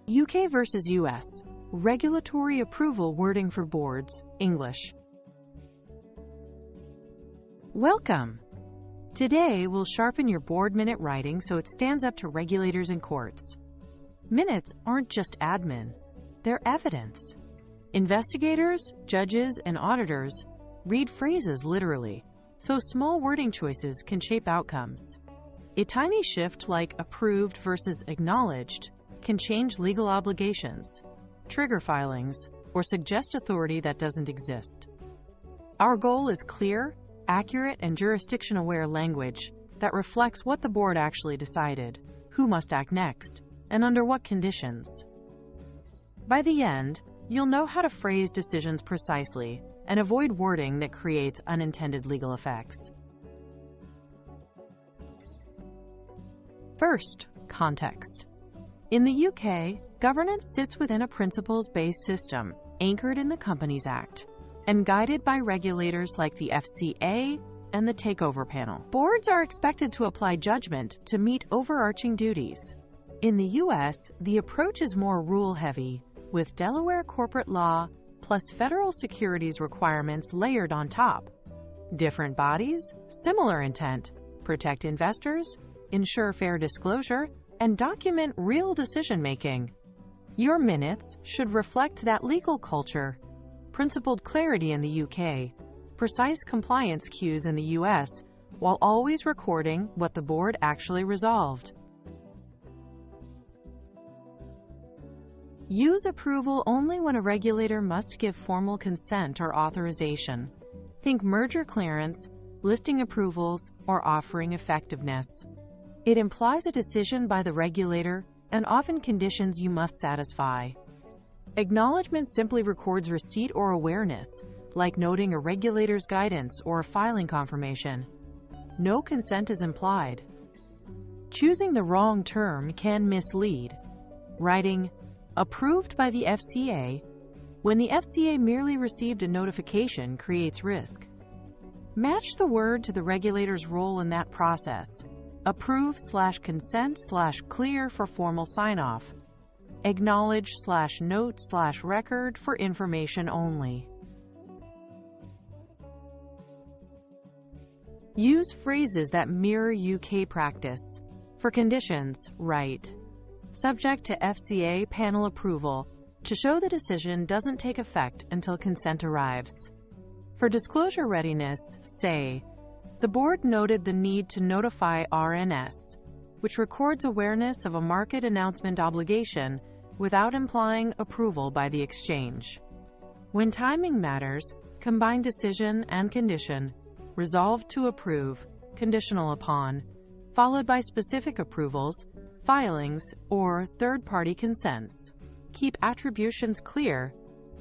UK versus US. Regulatory approval wording for boards, English. Welcome! Today, we'll sharpen your board minute writing so it stands up to regulators and courts. Minutes aren't just admin, they're evidence. Investigators, judges, and auditors read phrases literally, so small wording choices can shape outcomes. A tiny shift like approved versus acknowledged can change legal obligations, trigger filings, or suggest authority that doesn't exist. Our goal is clear, accurate, and jurisdiction-aware language that reflects what the board actually decided, who must act next, and under what conditions. By the end, you'll know how to phrase decisions precisely and avoid wording that creates unintended legal effects. First, context. In the UK, governance sits within a principles-based system anchored in the Companies Act and guided by regulators like the FCA and the Takeover Panel. Boards are expected to apply judgment to meet overarching duties. In the US, the approach is more rule-heavy, with Delaware corporate law plus federal securities requirements layered on top. Different bodies, similar intent: protect investors, ensure fair disclosure, and document real decision-making. Your minutes should reflect that legal culture: principled clarity in the UK, precise compliance cues in the US, while always recording what the board actually resolved. Use approval only when a regulator must give formal consent or authorization. Think merger clearance, listing approvals, or offering effectiveness. It implies a decision by the regulator and often conditions you must satisfy. Acknowledgment simply records receipt or awareness, like noting a regulator's guidance or a filing confirmation. No consent is implied. Choosing the wrong term can mislead. Writing approved by the FCA when the FCA merely received a notification creates risk. Match the word to the regulator's role in that process. Approve/consent/clear for formal sign-off. Acknowledge/note/record for information only. Use phrases that mirror UK practice. For conditions, write, subject to FCA panel approval, to show the decision doesn't take effect until consent arrives. For disclosure readiness, say, the board noted the need to notify RNS, which records awareness of a market announcement obligation without implying approval by the exchange. When timing matters, combine decision and condition, resolved to approve, conditional upon, followed by specific approvals, filings, or third-party consents. Keep attributions clear: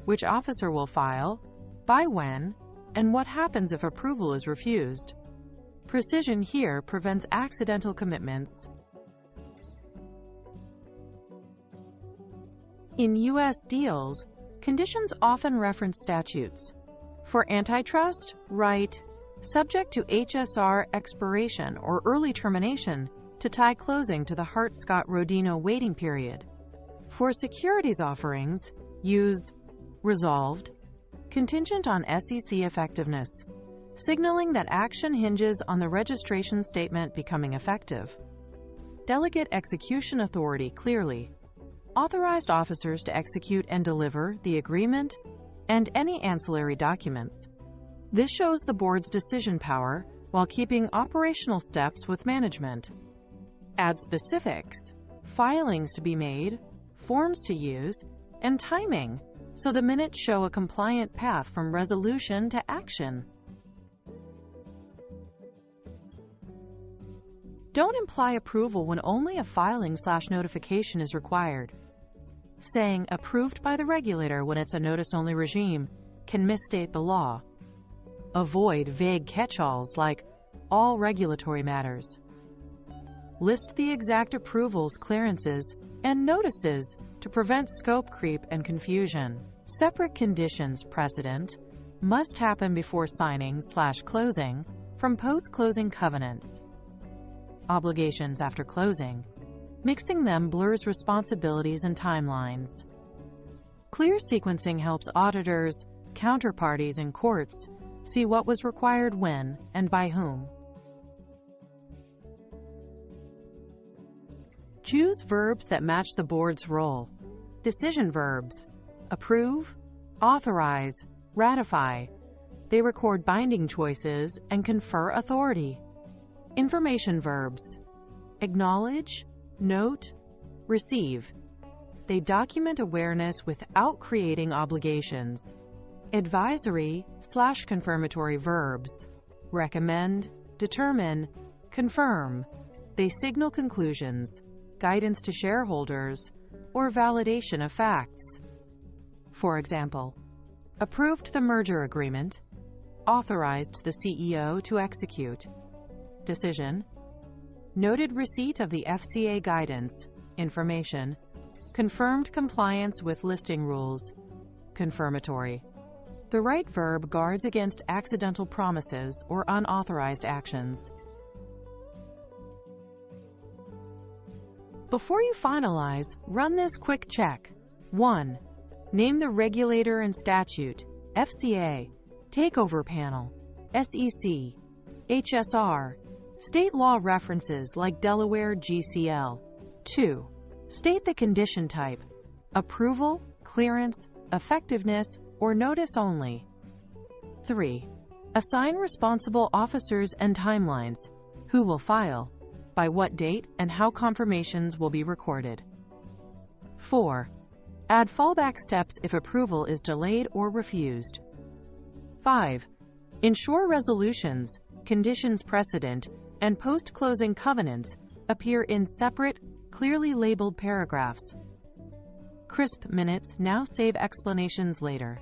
which officer will file, by when, and what happens if approval is refused. Precision here prevents accidental commitments. In U.S. deals, conditions often reference statutes. For antitrust, write, subject to HSR expiration or early termination to tie closing to the Hart-Scott-Rodino waiting period. For securities offerings, use resolved, contingent on SEC effectiveness, signaling that action hinges on the registration statement becoming effective. Delegate execution authority clearly. Authorized officers to execute and deliver the agreement and any ancillary documents. This shows the board's decision power while keeping operational steps with management. Add specifics, filings to be made, forms to use, and timing, so the minutes show a compliant path from resolution to action. Don't imply approval when only a filing/notification is required. Saying approved by the regulator when it's a notice-only regime can misstate the law. Avoid vague catch-alls like all regulatory matters. List the exact approvals, clearances, and notices to prevent scope creep and confusion. Separate conditions precedent must happen before signing/closing from post-closing covenants. Obligations after closing Mixing them blurs responsibilities and timelines. Clear sequencing helps auditors, counterparties, and courts see what was required when and by whom. Choose verbs that match the board's role. Decision verbs: approve, authorize, ratify. They record binding choices and confer authority. Information verbs: acknowledge, note, receive. They document awareness without creating obligations. Advisory/confirmatory verbs: recommend, determine, confirm. They signal conclusions, guidance to shareholders, or validation of facts. For example, approved the merger agreement, authorized the CEO to execute. Decision: noted receipt of the FCA guidance, information, confirmed compliance with listing rules. Confirmatory: the right verb guards against accidental promises or unauthorized actions. Before you finalize, run this quick check. 1. Name the regulator and statute: FCA, Takeover Panel, SEC, HSR. State law references like Delaware GCL. 2. State the condition type: approval, clearance, effectiveness, or notice only. 3. Assign responsible officers and timelines: who will file, by what date, and how confirmations will be recorded. 4. Add fallback steps if approval is delayed or refused. 5. Ensure resolutions, conditions precedent, and post-closing covenants appear in separate, clearly labeled paragraphs. Crisp minutes now save explanations later.